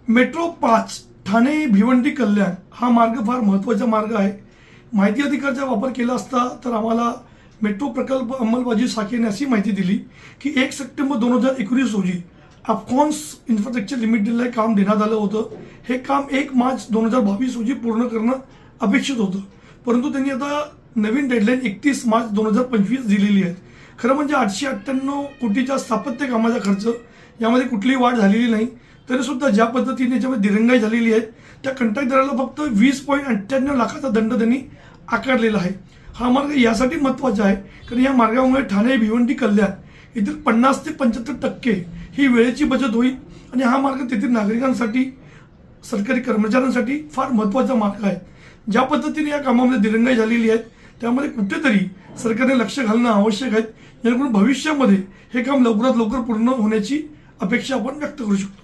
Metro 5 Thane Bhiwandi Kalyan हा मार्ग फार महत्त्वाचा मार्ग आहे. माहिती अधिकारचा वापर केला असता तर आम्हाला मेट्रो प्रकल्प अंमलबजावणी शाखेने अशी माहिती दिली की 1 सप्टेंबर 2019 रोजी अफकॉन्स इन्फ्रास्ट्रक्चर लिमिटेडला काम देण्यात आलं होतं. हे काम 1 मार्च 2022 रोजी पूर्ण करणं अपेक्षित होतं, परंतु त्यांनी आता नवीन डेडलाईन 31 मार्च 2025 दिलेली आहे. खरं म्हणजे 898 कोटीच्या स्थापत्य कामाचा खर्च, यामध्ये कुठलीही वाढ झालेली नाही. तरीसुद्धा ज्या पद्धतीने याच्यामध्ये दिरंगाई झालेली आहे त्या कंत्राटदाराला फक्त 20.98 लाखाचा दंड त्यांनी आकारलेला आहे. हा मार्ग यासाठी महत्त्वाचा आहे कारण या मार्गामुळे ठाणे भिवंडी कल्याण येथील 50 ते 75% ही वेळेची बचत होईल आणि हा मार्ग तेथील नागरिकांसाठी, सरकारी कर्मचाऱ्यांसाठी फार महत्त्वाचा मार्ग आहे. ज्या पद्धतीने या कामामध्ये दिरंगाई झालेली आहे त्यामध्ये कुठेतरी सरकारने लक्ष घालणं आवश्यक आहे, जेणेकरून भविष्यामध्ये हे काम लवकरात लवकर पूर्ण होण्याची अपेक्षा आपण व्यक्त करू शकतो.